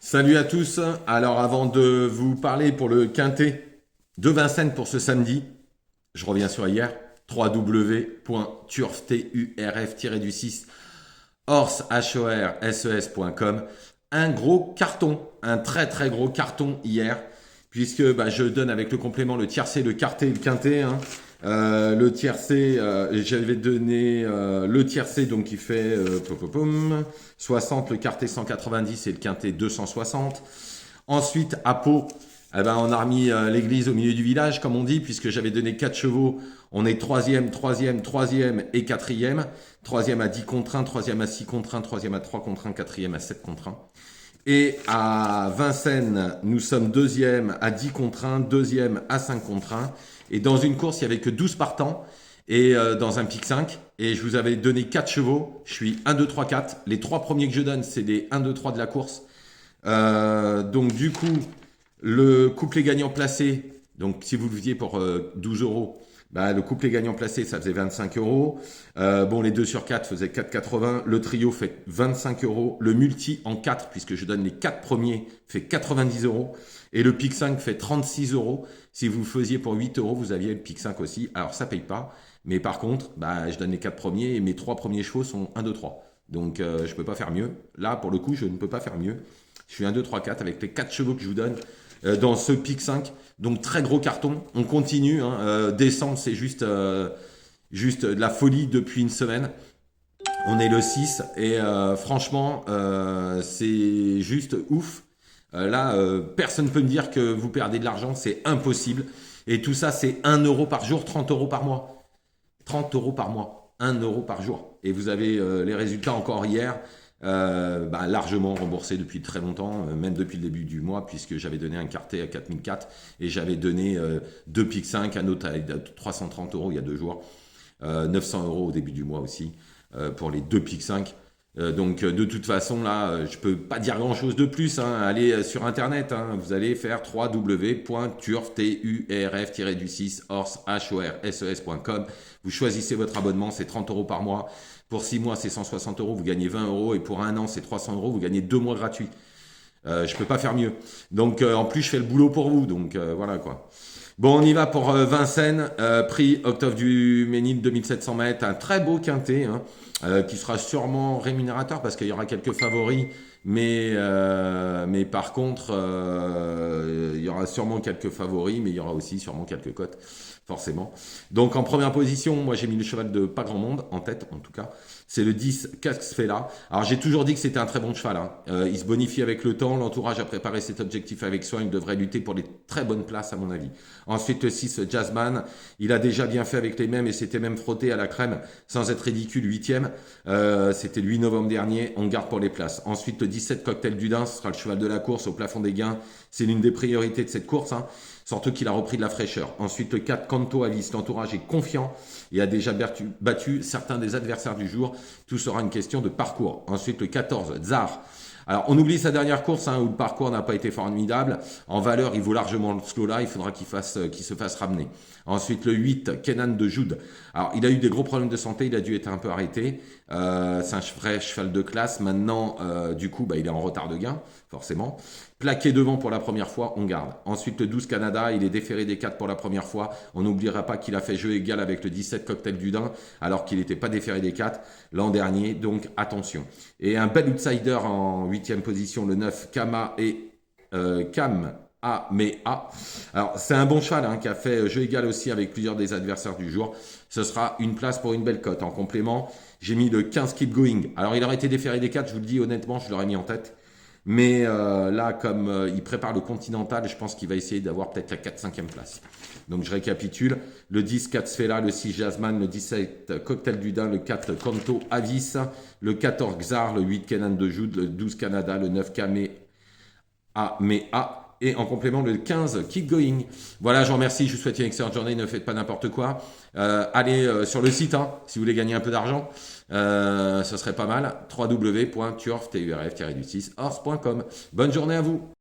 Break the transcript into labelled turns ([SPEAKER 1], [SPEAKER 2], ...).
[SPEAKER 1] Salut à tous. Alors avant de vous parler pour le quintet de Vincennes pour ce samedi, je reviens sur hier, www.turf-6 horses.com. Un gros carton, un très très gros carton hier, puisque je donne avec le complément le tiercé, le quartet et le quintet. Le tiercé, j'avais donné le tiercé donc qui fait 60, le quartet 190 et le quintet 260. Ensuite, à Pau, on a remis l'église au milieu du village, comme on dit, puisque j'avais donné 4 chevaux. On est troisième et quatrième. Troisième à 10 contre 1, troisième à 6 contre 1, troisième à 3 contre 1, quatrième à 7 contre 1. Et à Vincennes, nous sommes deuxième à 10 contre 1, deuxième à 5 contre 1. Et dans une course, il n'y avait que 12 partants et dans un pic 5. Et je vous avais donné 4 chevaux. Je suis 1, 2, 3, 4. Les 3 premiers que je donne, c'est des 1, 2, 3 de la course. Donc du coup, le couplet gagnant placé, donc si vous le faisiez pour 12 euros, le couplet gagnant placé, ça faisait 25 euros. Les 2 sur 4 faisaient 4,80. Le trio fait 25 euros. Le multi en 4, puisque je donne les 4 premiers, fait 90 euros. Et le pic 5 fait 36 euros. Si vous le faisiez pour 8 euros, vous aviez le pic 5 aussi. Alors ça paye pas. Mais par contre, je donne les 4 premiers et mes 3 premiers chevaux sont 1, 2, 3. Donc je peux pas faire mieux. Là, pour le coup, je ne peux pas faire mieux. Je suis 1, 2, 3, 4 avec les 4 chevaux que je vous donne dans ce pic 5. Donc très gros carton. On continue. Décembre, c'est juste de la folie depuis une semaine. On est le 6 et franchement, c'est juste ouf. Personne ne peut me dire que vous perdez de l'argent, c'est impossible. Et tout ça, c'est 1 euro par jour, 30 euros par mois. 30 euros par mois, 1 euro par jour. Et vous avez les résultats encore hier, largement remboursés depuis très longtemps, même depuis le début du mois, puisque j'avais donné un quartet à 4004 et j'avais donné 2 pics 5, un autre à 330 euros il y a 2 jours, 900 euros au début du mois aussi, pour les 2 pics 5. De toute façon, là, je peux pas dire grand-chose de plus. Allez sur Internet, vous allez faire www.turf-6horses.com. Vous choisissez votre abonnement, c'est 30 euros par mois. Pour 6 mois, c'est 160 euros, vous gagnez 20 euros. Et pour un an, c'est 300 euros, vous gagnez 2 mois gratuits. Je peux pas faire mieux. Donc, en plus, je fais le boulot pour vous. Donc, voilà quoi. Bon, on y va pour Vincennes, prix Octave du Ménil 2700 mètres, un très beau quintet qui sera sûrement rémunérateur parce qu'il y aura quelques favoris, mais par contre, il y aura sûrement quelques favoris, mais il y aura aussi sûrement quelques cotes, forcément. Donc en première position, moi j'ai mis le cheval de pas grand monde, en tête en tout cas, c'est le 10 Casfela. Alors j'ai toujours dit que c'était un très bon cheval, il se bonifie avec le temps, l'entourage a préparé cet objectif avec soin, il devrait lutter pour les très bonnes places à mon avis. Ensuite le 6 Jazzman, il a déjà bien fait avec les mêmes et s'était même frotté à la crème sans être ridicule, 8e. C'était le 8 novembre dernier, on garde pour les places. Ensuite le 17 Cocktail du Dain, ce sera le cheval de la course au plafond des gains, c'est l'une des priorités de cette course, surtout qu'il a repris de la fraîcheur. Ensuite le 4 Canto Alice, l'entourage est confiant et a déjà battu certains des adversaires du jour. Tout sera une question de parcours. Ensuite le 14 Tsar. Alors, on oublie sa dernière course où le parcours n'a pas été formidable. En valeur, il vaut largement le slow là. Il faudra qu'il se fasse ramener. Ensuite, le 8, Kenan de Jude. Alors, il a eu des gros problèmes de santé. Il a dû être un peu arrêté. C'est un vrai cheval de classe. Maintenant, du coup, il est en retard de gain, forcément. Plaqué devant pour la première fois, on garde. Ensuite, le 12 Canada, il est déféré des 4 pour la première fois. On n'oubliera pas qu'il a fait jeu égal avec le 17 Cocktail du Dain, alors qu'il n'était pas déféré des 4 l'an dernier. Donc, attention. Et un bel outsider en 8e position, le 9 Kama et Kam Amea. Alors, c'est un bon cheval qui a fait jeu égal aussi avec plusieurs des adversaires du jour. Ce sera une place pour une belle cote. En complément, j'ai mis le 15 Keep Going. Alors, il aurait été déféré des 4, je vous le dis honnêtement, je l'aurais mis en tête. Mais là, comme il prépare le Continental, je pense qu'il va essayer d'avoir peut-être la 4-5e place. Donc je récapitule. Le 10 Katsfela, le 6 Jasmine, le 17 Cocktail du Dain, le 4 Kanto Avis, le 14 Xar, le 8 Kenan de Jude, le 12 Canada, le 9 Kame Amea. Et en complément, le 15, Keep Going. Voilà, je vous remercie. Je vous souhaite une excellente journée. Ne faites pas n'importe quoi. Allez sur le site si vous voulez gagner un peu d'argent. Ce serait pas mal. www.turf-6horse.com. Bonne journée à vous.